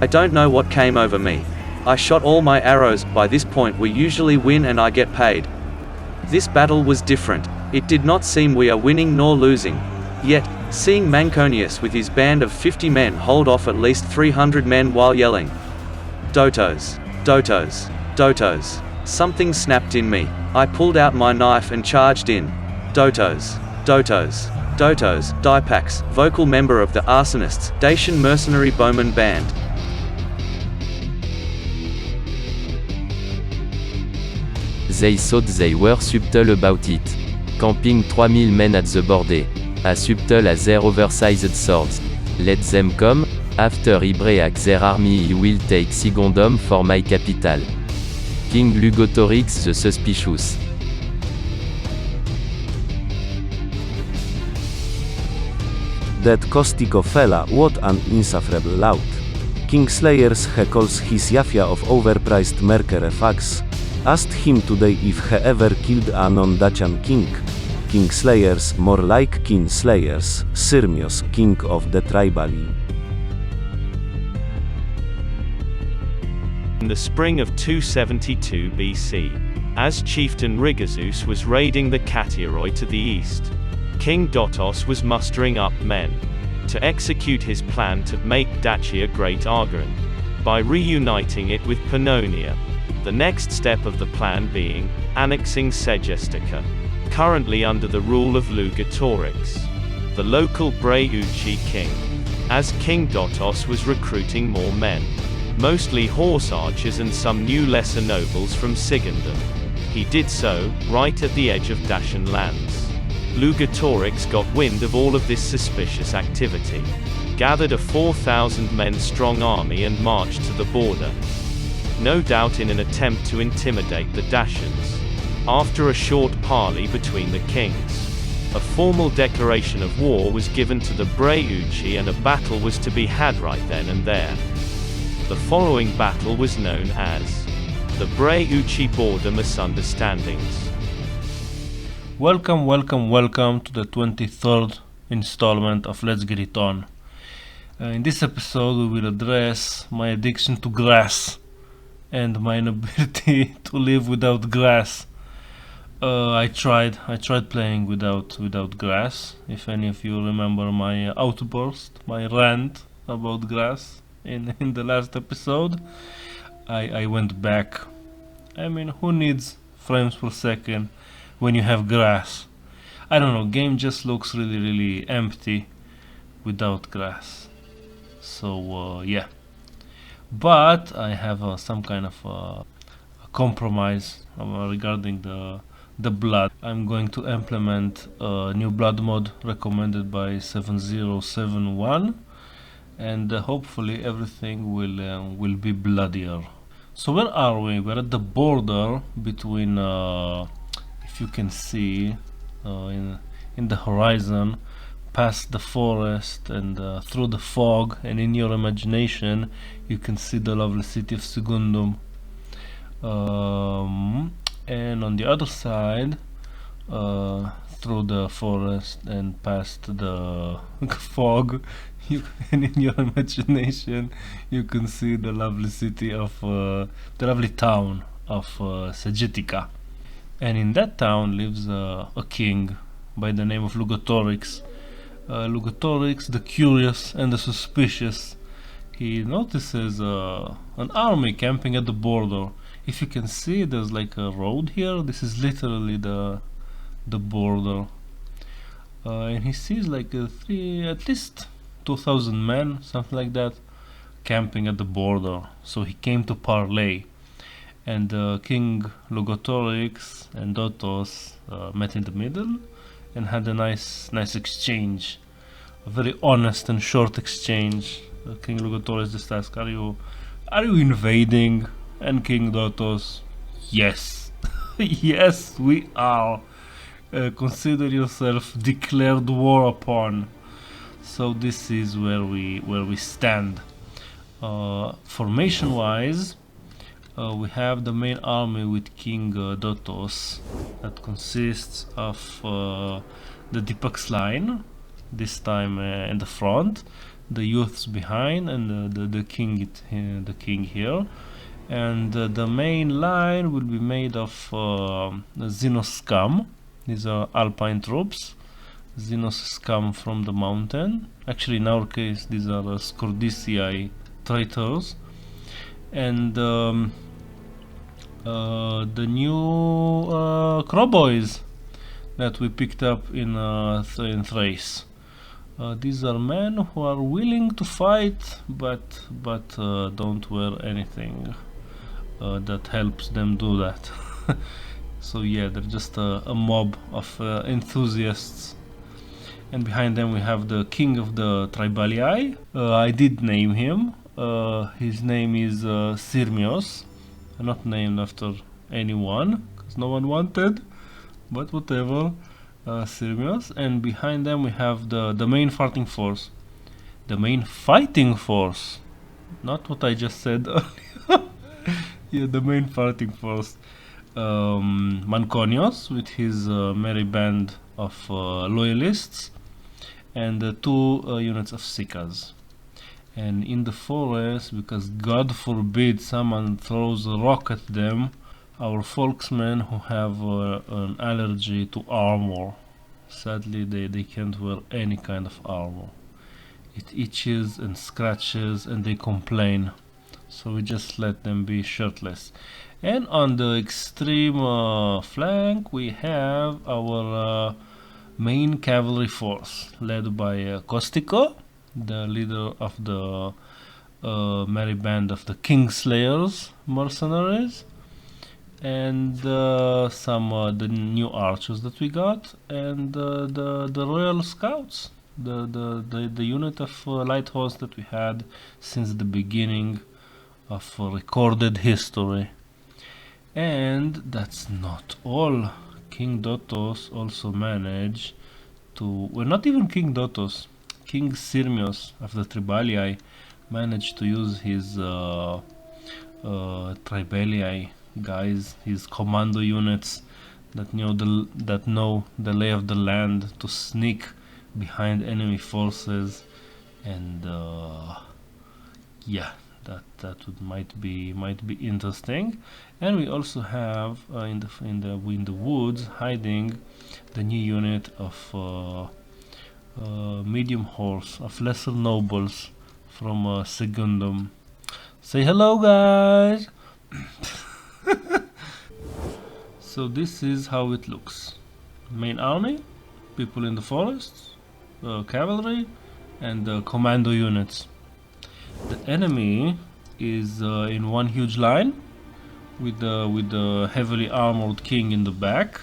I don't know what came over me. I shot all my arrows. By this point we usually win and I get paid. This battle was different. It did not seem we are winning nor losing. Yet, seeing Manconius with his band of 50 men hold off at least 300 men while yelling, "Dotos! Dotos! Dotos!" something snapped in me. I pulled out my knife and charged in. Dotos! Dotos! Dotos! Dipax, vocal member of the Arsonists, Dacian mercenary bowman band. They thought they were subtle about it. Camping 3000 men at the border. As subtle as their oversized swords. Let them come, after I break their army I will take Sigondom for my capital. King Lugotorix the Suspicious. That Costico fella, what an insufferable lout. Kingslayers he calls his Yafia of overpriced Mercury fags. Asked him today if he ever killed a non-Dacian king. Kingslayers, more like Kinslayers, Sirmios, king of the Tribali. In the spring of 272 BC, as chieftain Rigazus was raiding the Cateoroi to the east, King Dotos was mustering up men to execute his plan to make Dacia great again, by reuniting it with Pannonia. The next step of the plan being annexing Segestica, currently under the rule of Lugotorix, the local Breuci king, as King Dotos was recruiting more men, mostly horse archers and some new lesser nobles from Sigondom. He did so, right at the edge of Dacian lands. Lugotorix got wind of all of this suspicious activity, gathered a 4,000 men strong army and marched to the border, no doubt in an attempt to intimidate the Dacians. After a short parley between the kings, a formal declaration of war was given to the Breuci and a battle was to be had right then and there. The following battle was known as the Breuci border Misunderstandings. Welcome to the 23rd installment of Let's Get It On. In this episode we will address my addiction to grass and my inability to live without grass. I tried playing without grass. If any of you remember my outburst, my rant about grass in the last episode, I went back. I mean, who needs frames per second when you have grass? I don't know, game just looks really empty without grass. So yeah. But I have some kind of a compromise regarding the blood. I'm going to implement a new blood mod recommended by 7071, and hopefully everything will be bloodier. So where are we? We're at the border between, if you can see in the horizon, past the forest and through the fog, and in your imagination you can see the lovely city of Sigundum. And on the other side, through the forest and past the fog, and in your imagination you can see the lovely city of the lovely town of Segestica. And in that town lives a king by the name of Lugotorix. Lugotorix, the curious and the suspicious. He notices an army camping at the border. If you can see, there's like a road here. This is literally the border, and he sees like at least 2,000 men, something like that, camping at the border. So he came to parley, and King Lugotorix and Dotos met in the middle and had a nice exchange, a very honest and short exchange. King Lugotorix just asked, "Are you invading?" And King Dotos, "Yes, yes, we are. Consider yourself declared war upon." So this is where we stand. Formation-wise, we have the main army with King Dotos that consists of the Dipax line, this time in the front. the youths behind, and the king here. And the main line will be made of Xenos scum. These are Alpine troops. Xenos scum from the mountain. Actually, in our case, these are Scordicii traitors. And the new Crowboys that we picked up in Thrace. These are men who are willing to fight, but don't wear anything that helps them do that. So yeah, they're just a mob of enthusiasts. And behind them we have the king of the Tribalii. I did name him. His name is Sirmios. Not named after anyone, because no one wanted, but whatever. Sirmios. And behind them we have the main fighting force. The main fighting force. Not what I just said earlier. Yeah, the main fighting force. Manconios with his merry band of loyalists, and 2 units of Sikas. And in the forest, because God forbid someone throws a rock at them, our folksmen who have an allergy to armor. Sadly, they can't wear any kind of armor. It itches and scratches and they complain. So we just let them be shirtless. And on the extreme flank we have our main cavalry force, led by Costico, the leader of the merry band of the Kingslayers mercenaries, and some the new archers that we got, and the Royal Scouts, the unit of light horse that we had since the beginning of recorded history. And that's not all. King Dotos also managed to, well, not even King Dotos, King Sirmios of the Tribalii managed to use his Tribalii guys, his commando units that know the lay of the land, to sneak behind enemy forces, and yeah, that might be interesting. And we also have in the woods hiding the new unit of medium horse, of lesser nobles from Segundum. Say hello, guys. So this is how it looks. Main army, people in the forest, cavalry, and commando units. The enemy is in one huge line with the heavily armored king in the back.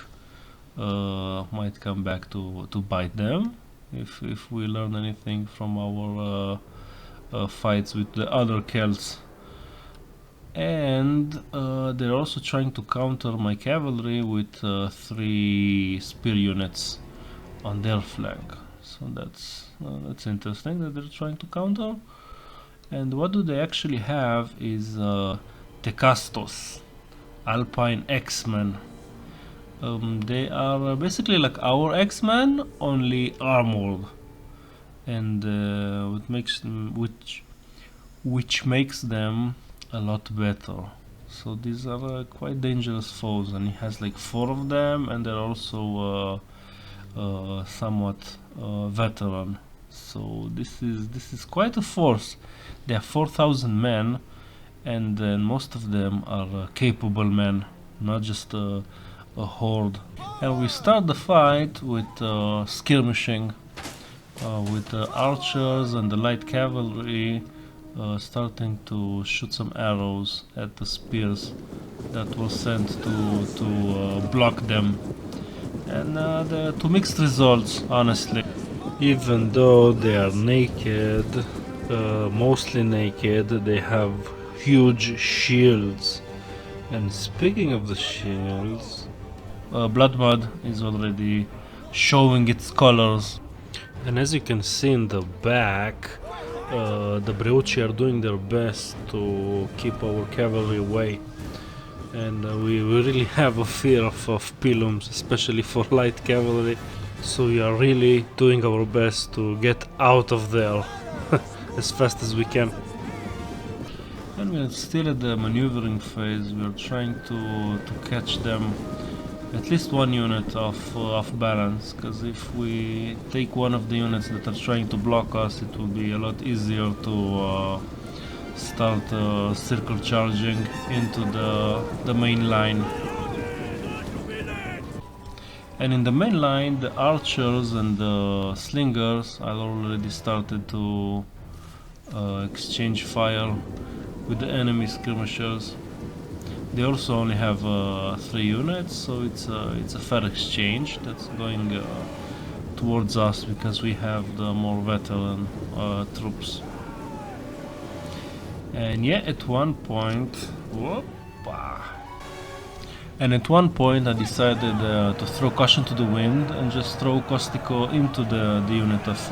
Might come back to bite them if we learn anything from our fights with the other Celts. And they're also trying to counter my cavalry with 3 spear units on their flank. So that's interesting that they're trying to counter. And what do they actually have is Tecastos, Alpine X-Men. They are basically like our X-Men, only armored, and which makes them a lot better. So these are quite dangerous foes, and he has like 4 of them, and they're also somewhat veteran. So this is quite a force. They have 4,000 men, and then most of them are capable men, not just a horde. And we start the fight with skirmishing, with the archers and the light cavalry starting to shoot some arrows at the spears that were sent to block them. And to mixed results, honestly. Even though they are naked, mostly naked, they have huge shields. And speaking of the shields, Bloodmud is already showing its colors. And as you can see in the back, the Breuci are doing their best to keep our cavalry away. And we really have a fear of pilums, especially for light cavalry. So we are really doing our best to get out of there. as fast as we can. And we're still at the maneuvering phase. We're trying to catch them at least one unit off balance, because if we take one of the units that are trying to block us, it will be a lot easier to start circle charging into the main line. And in the main line, the archers and the slingers are already started to exchange fire with the enemy skirmishers. They also only have 3 units, so it's a fair exchange that's going towards us, because we have the more veteran troops. And yeah, at one point, I decided to throw caution to the wind and just throw Costico into the unit of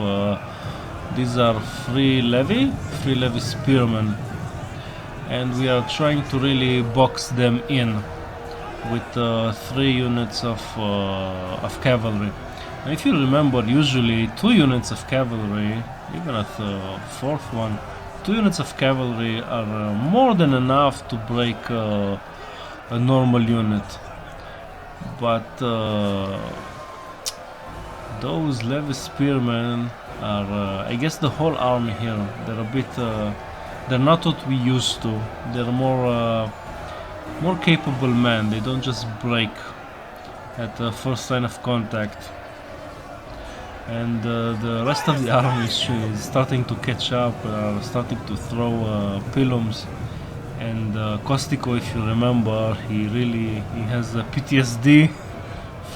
these are 3 levy spearmen, and we are trying to really box them in with 3 units of cavalry. And if you remember, usually 2 units of cavalry, even at the 4th one, 2 units of cavalry are more than enough to break a normal unit. But those levy spearmen are, I guess the whole army here, they're a bit, they're not what we used to. They're more capable men. They don't just break at the first sign of contact. And the rest of the army is starting to catch up, starting to throw pilums. And Costico, if you remember, he has a PTSD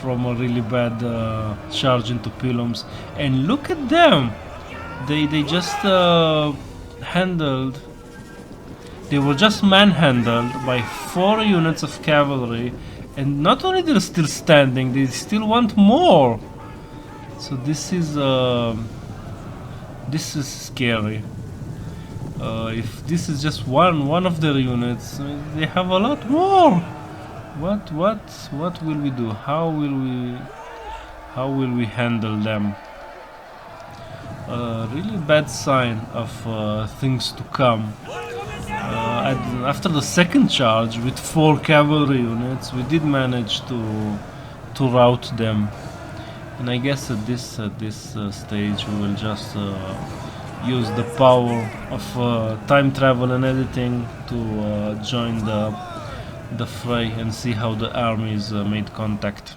from a really bad charge into pilums. And look at them! They just they were just manhandled by 4 units of cavalry, and not only they're still standing, they still want more. So this is scary. If this is just one of their units, they have a lot more. What will we do? How will we handle them? Really bad sign of things to come. After the second charge with 4 cavalry units, we did manage to rout them. And I guess at this stage we will just use the power of time travel and editing to join the fray and see how the armies made contact.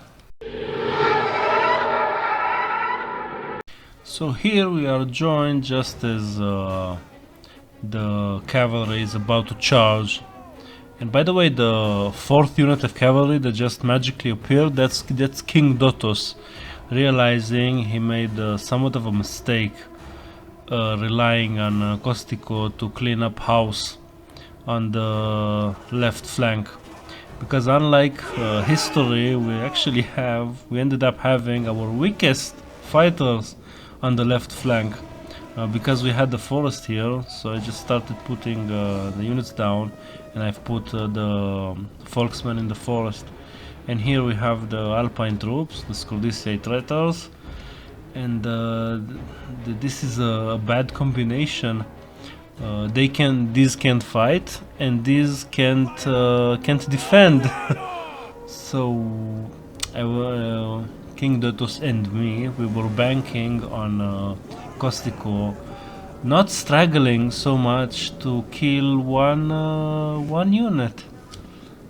So here we are joined just as the cavalry is about to charge. And by the way, the 4th unit of cavalry that just magically appeared, that's King Dotos, realizing he made somewhat of a mistake relying on Costico to clean up house on the left flank, because unlike history, we ended up having our weakest fighters on the left flank, because we had the forest here. So I just started putting the units down, and I've put the Volksmen in the forest. And here we have the Alpine troops, the Scordisei traitors, and this is a bad combination. These can't fight, and these can't defend. So King Dotos and me, we were banking on Costico not struggling so much to kill one unit.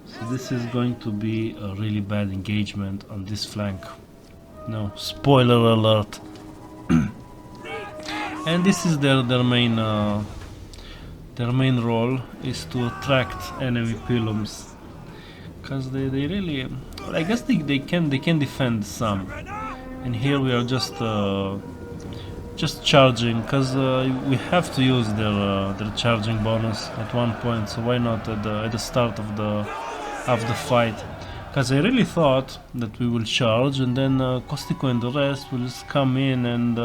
So this is going to be a really bad engagement on this flank. No, spoiler alert. And this is their main role is to attract enemy pilums, because they really, I guess they can defend some. And here we are just charging, because we have to use their charging bonus at one point. So why not at the start of the fight? Because I really thought that we will charge, and then Costico and the rest will just come in and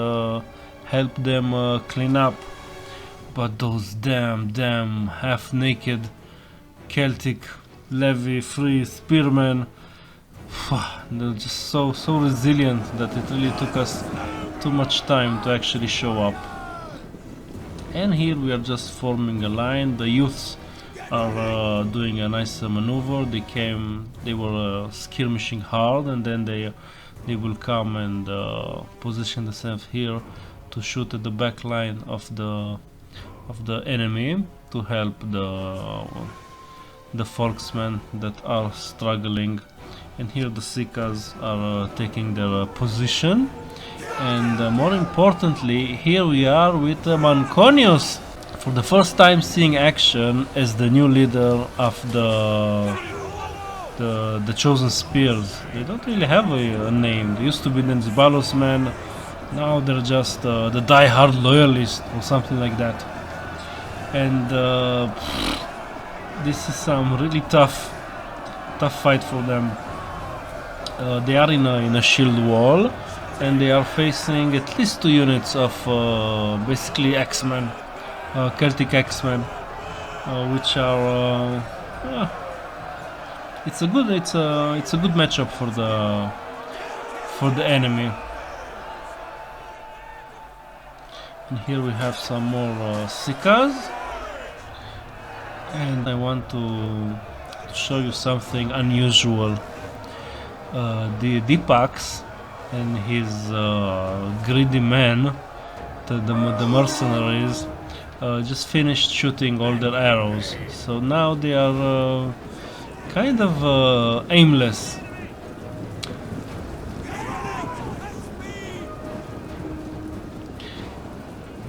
help them clean up. But those damn half-naked Celtic levy free spearmen, they're just so resilient that it really took us too much time to actually show up. And here we are just forming a line. The youths are doing a nice maneuver. They were skirmishing hard, and then they will come and position themselves here to shoot at the back line of the enemy to help the folksmen that are struggling. And here the Sikas are taking their position. And more importantly, here we are with Manconius, for the first time seeing action as the new leader of the chosen spears. They don't really have a name. They used to be the Zibalos men. Now they're just the die-hard loyalist or something like that. And this is some really tough fight for them. They are in a shield wall, and they are facing at least 2 units of basically X-Men, Celtic X-Men, which are it's a good matchup for the enemy. And here we have some more Sikas, and I want to show you something unusual. The Deepax and his greedy men, the mercenaries, just finished shooting all their arrows, so now they are kind of aimless.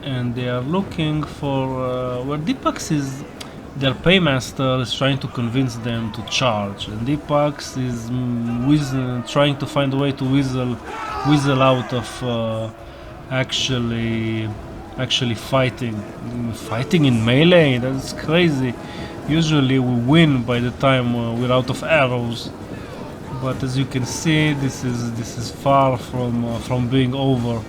And they are looking for where Deepax is. Their paymaster is trying to convince them to charge, and Deepax is trying to find a way to weasel out of actually fighting in melee. That's crazy. Usually we win by the time we're out of arrows, but as you can see, this is far from being over.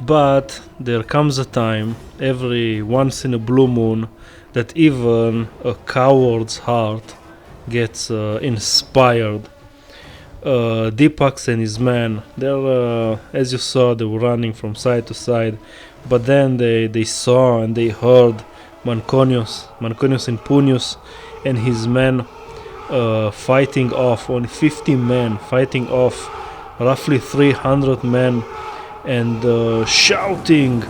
But there comes a time, every once in a blue moon, that even a coward's heart gets inspired. Deepax and his men, they're as you saw, they were running from side to side, but then they saw and they heard Manconius and Punius and his men fighting off, only 50 men fighting off roughly 300 men, and shouting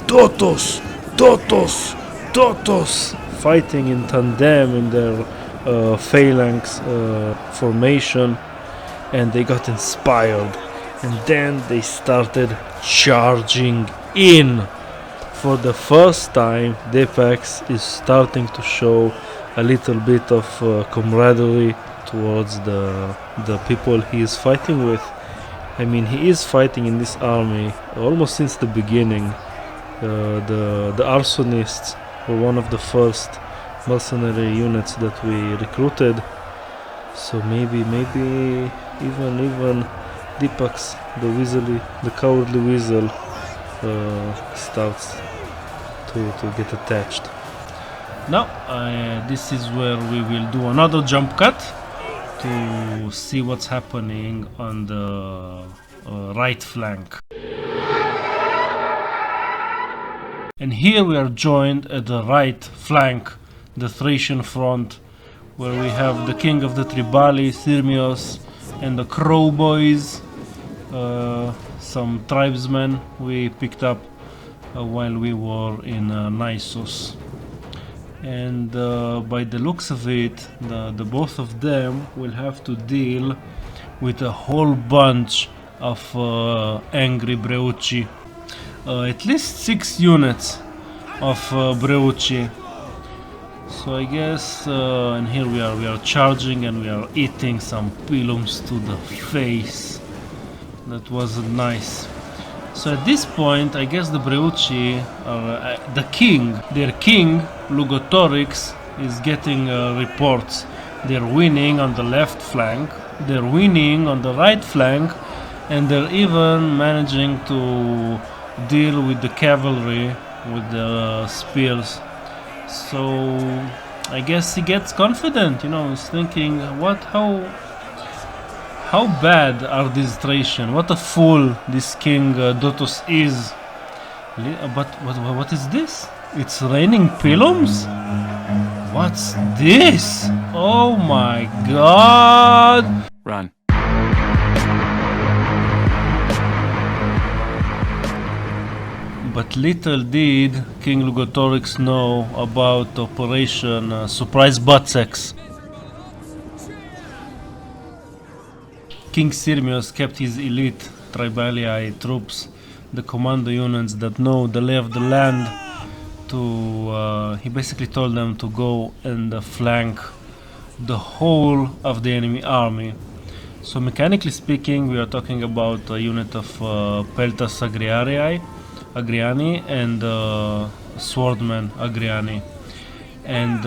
"Totos! Totos! Totos!" fighting in tandem in their phalanx formation, and they got inspired, and then they started charging in. For the first time, Deepax is starting to show a little bit of camaraderie towards the people he is fighting with. I mean, he is fighting in this army almost since the beginning. The arsonists were one of the first mercenary units that we recruited. So maybe even Deepax, the cowardly weasel, starts to get attached. Now, this is where we will do another jump cut to see what's happening on the right flank. And here we are joined at the right flank, the Thracian front, where we have the king of the Tribali, Sirmios, and the Crow Boys, some tribesmen we picked up while we were in Naissus. And by the looks of it, the both of them will have to deal with a whole bunch of angry Breuci. At least 6 units of Breuci. So I guess, and here we are charging, and we are eating some pilums to the face. That wasn't nice. So at this point, I guess the Breuci are their king, Lugotorix, is getting reports. They're winning on the left flank, they're winning on the right flank, and they're even managing to deal with the cavalry, with the spears. So I guess he gets confident, he's thinking, how bad are these Thracians? What a fool this King Dotos is. But what is this? It's raining pilums? What's this? Oh my god! Run. But little did King Lugotorix know about Operation Surprise Butt Sex. King Sirmios kept his elite Tribalii troops, the commando units that know the lay of the land, he basically told them to go and flank the whole of the enemy army. So mechanically speaking, we are talking about a unit of Peltas Agriani and Swordmen Agriani. And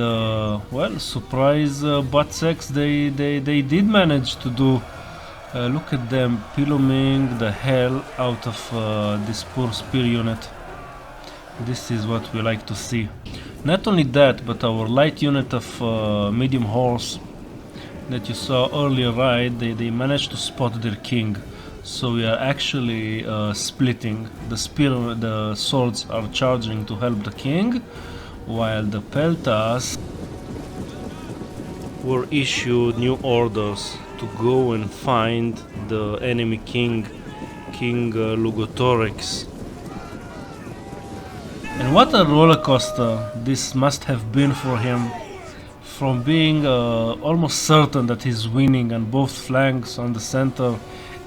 well, surprise butt sex they did manage to do. Look at them piluming the hell out of this poor spear unit. This is what we like to see. Not only that, but our light unit of medium horse that you saw earlier, right? They managed to spot their king. So we are actually splitting. The swords are charging to help the king, while the Peltas were issued new orders to go and find the enemy king, King Lugotorix. And what a roller coaster this must have been for him, from being almost certain that he's winning on both flanks, on the center,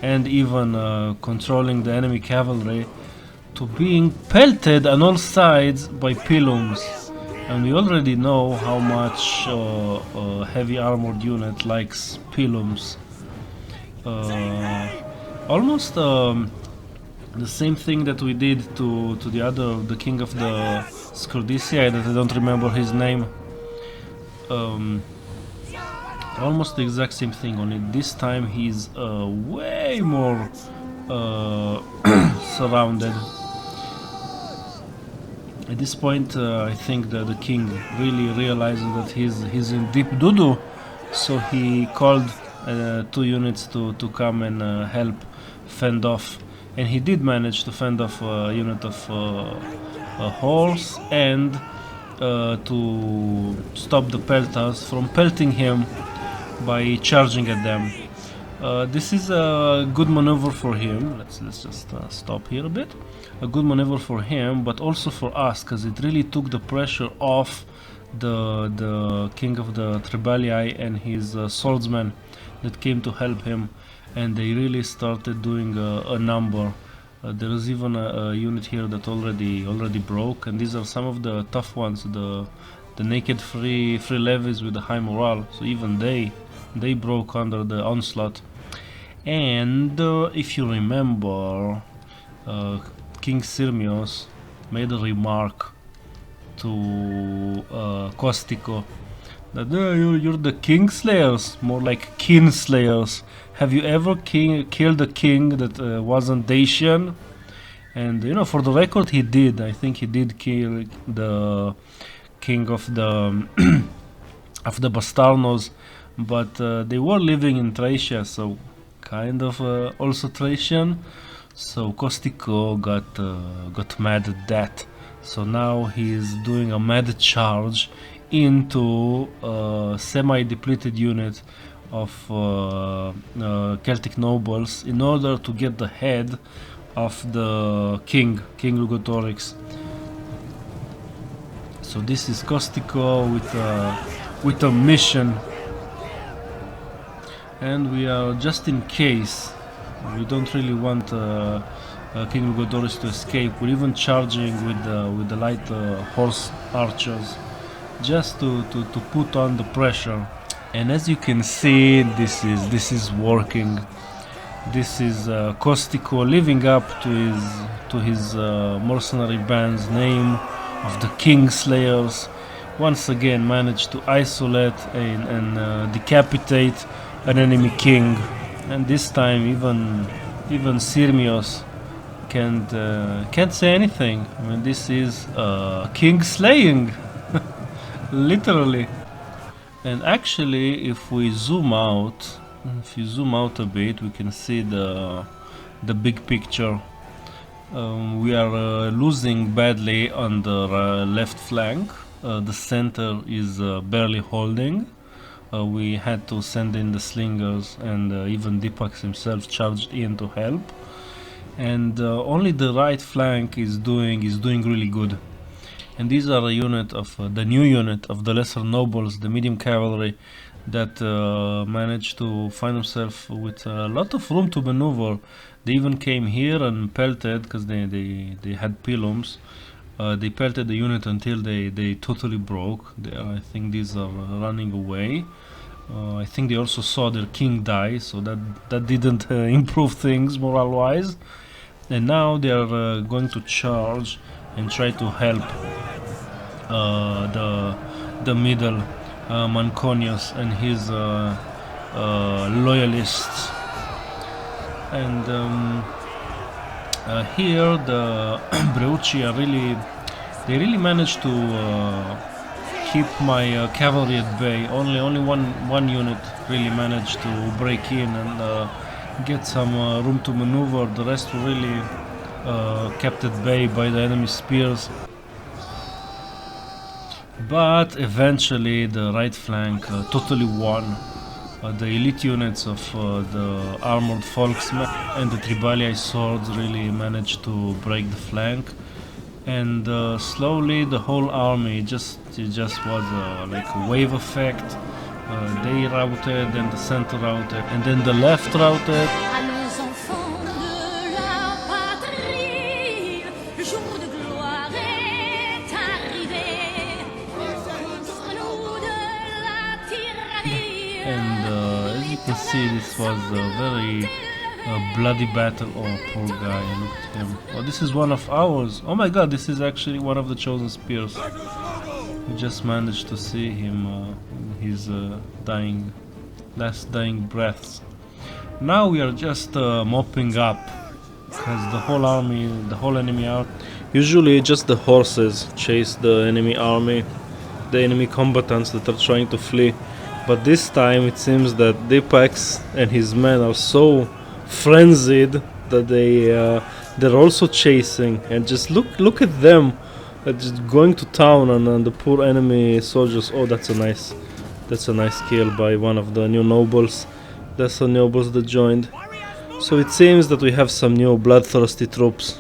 and even controlling the enemy cavalry, to being pelted on all sides by pilums. And we already know how much a heavy armored unit likes pilums. Almost the same thing that we did to the king of the Scordicii, that I don't remember his name. Almost the exact same thing, only this time he's way more surrounded. At this point, I think that the king really realizes that he's in deep doo-doo, so he called 2 units to come and help fend off. And he did manage to fend off a unit of a horse and to stop the Peltas from pelting him by charging at them. This is a good maneuver for him. Let's just stop here a bit. A good maneuver for him, but also for us, because it really took the pressure off the king of the Tribalii and his swordsmen that came to help him, and they really started doing a number. There is even a unit here that already broke, and these are some of the tough ones, the naked free levies with the high morale. So even they broke under the onslaught. And if you remember, King Sirmios made a remark to Kostico that you're the king slayers, more like kin slayers. Have you ever killed a king that wasn't Dacian? And you know, for the record, he did. I think he did kill the king of the of the Bastarnos, but they were living in Thracia, so kind of also Thracian. So Kostico got mad at that. So now he's doing a mad charge into a semi-depleted unit of Celtic nobles in order to get the head of the King Lugotorix. So this is Kostico with a mission, and we are, just in case, we don't really want King Lugotorix to escape. We're even charging with the light horse archers, just to put on the pressure. And as you can see, this is working. This is Kostico living up to his mercenary band's name of the King Slayers. Once again managed to isolate and decapitate an enemy king. And this time even Sirmios can't say anything. I mean, this is king slaying, literally. And actually, if you zoom out a bit, we can see the big picture. We are losing badly on the left flank. The center is barely holding. We had to send in the slingers, and even Deepak himself charged in to help. And only the right flank is doing really good. And these are a unit of the new unit of the lesser nobles, the medium cavalry, that managed to find themselves with a lot of room to maneuver. They even came here and pelted, because they had pilums. They pelted the unit until they totally broke. I think these are running away. I think they also saw their king die, so that didn't improve things morale-wise. And now they are going to charge and try to help the middle Manconius and his loyalists. And here the Breuci are really managed to keep my cavalry at bay. Only one unit really managed to break in and get some room to maneuver. The rest were really kept at bay by the enemy spears. But eventually the right flank totally won. The elite units of the armored folksmen and the Tribalii swords really managed to break the flank, and slowly the whole army it just was like a wave effect. They routed, then the center routed, and then the left routed. As you can see, this was a very bloody battle. Oh, poor guy, look at him. Oh, this is one of ours. Oh my god, this is actually one of the chosen spears. We just managed to see him in his last dying breaths. Now we are just mopping up, because the whole army, the whole enemy out. Usually just the horses chase the enemy army, the enemy combatants that are trying to flee. But this time it seems that Deepak and his men are so frenzied that they're also chasing, and just look at them, just going to town on the poor enemy soldiers. Oh, that's a nice kill by one of the new nobles. That's the nobles that joined. So it seems that we have some new bloodthirsty troops.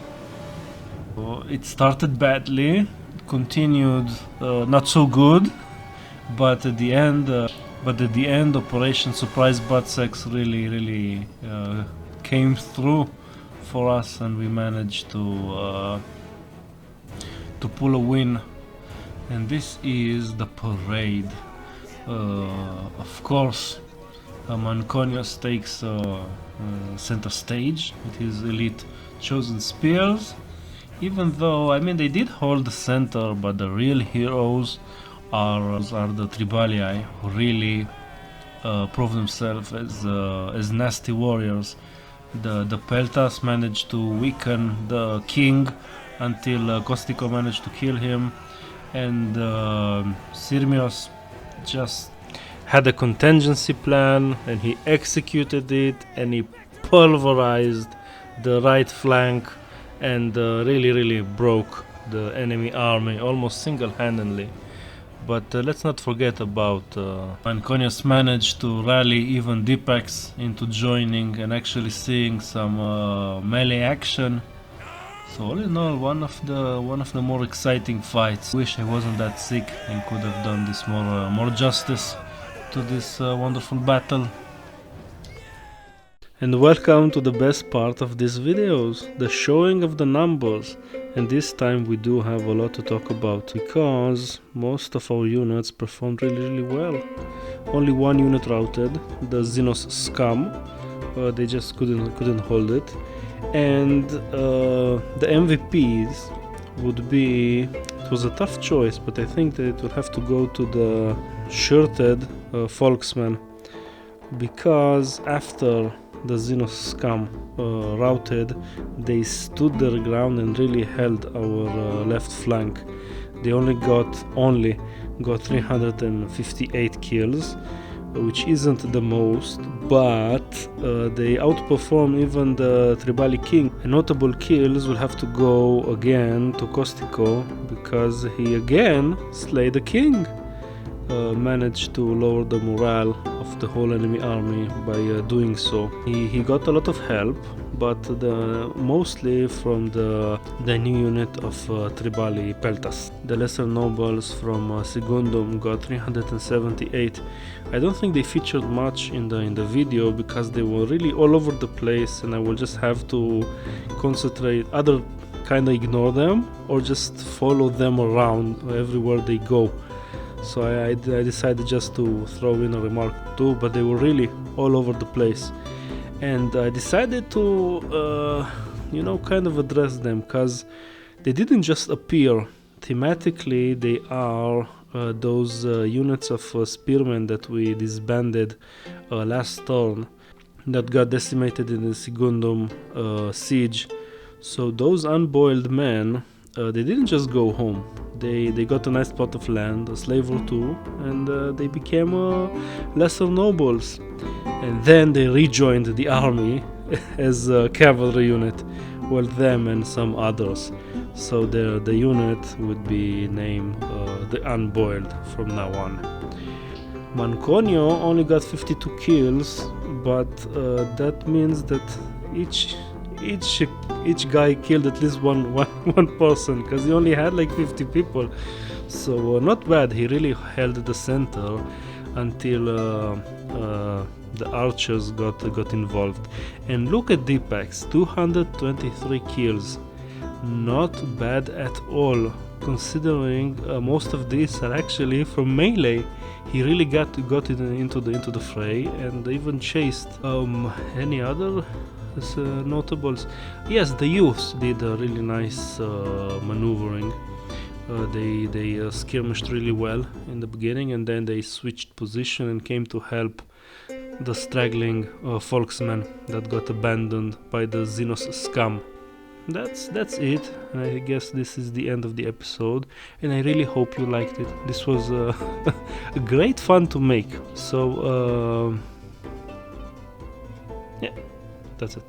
It started badly, continued not so good, but at the end, Operation Surprise Butt Sex really came through for us, and we managed to pull a win. And this is the parade. Of course, Manconius takes center stage with his elite chosen spears. Even though, I mean, they did hold the center, but the real heroes are the Tribalii, who really prove themselves as nasty warriors. The Peltas managed to weaken the king until Kostico managed to kill him, and Sirmios just had a contingency plan, and he executed it, and he pulverized the right flank and really broke the enemy army almost single-handedly. But let's not forget about Manconius managed to rally even Deepak into joining and actually seeing some melee action. So all in all, one of the more exciting fights. Wish I wasn't that sick and could have done this more justice to this wonderful battle. And welcome to the best part of these videos, the showing of the numbers. And this time we do have a lot to talk about, because most of our units performed really well. Only one unit routed, the Xenos Scum. They just couldn't hold it. And the MVPs would be, it was a tough choice, but I think that it would have to go to the shirted Folksmen, because after the Xenos Scum routed, they stood their ground and really held our left flank. They only got 358 kills, which isn't the most, but they outperform even the Tribali king. And notable kills will have to go again to Costico, because he again slayed the king. Managed to lower the morale of the whole enemy army by doing so. He got a lot of help, but mostly from the new unit of Tribali Peltas. The lesser nobles from Sigundum got 378. I don't think they featured much in the video because they were really all over the place, and I will just have to concentrate, either kind of ignore them or just follow them around everywhere they go. So I decided just to throw in a remark too, but they were really all over the place. And I decided to, kind of address them, because they didn't just appear. Thematically, they are those units of spearmen that we disbanded last turn that got decimated in the Sigundum siege. So those unboiled men, they didn't just go home. They got a nice plot of land, a slave or two, and they became lesser nobles. And then they rejoined the army as a cavalry unit, well, them and some others. So the unit would be named the Unboiled from now on. Manconio only got 52 kills, but that means that each guy killed at least one person, because he only had like 50 people. So not bad. He really held the center until the archers got involved. And look at Deepak's 223 kills. Not bad at all, considering most of these are actually from melee. He really got it into the fray, and even chased. Any other notables? Yes, the youths did a really nice maneuvering. They skirmished really well in the beginning, and then they switched position and came to help the straggling folksmen that got abandoned by the Xenos scum. That's it. I guess this is the end of the episode, and I really hope you liked it. This was a great fun to make. So yeah, that's it.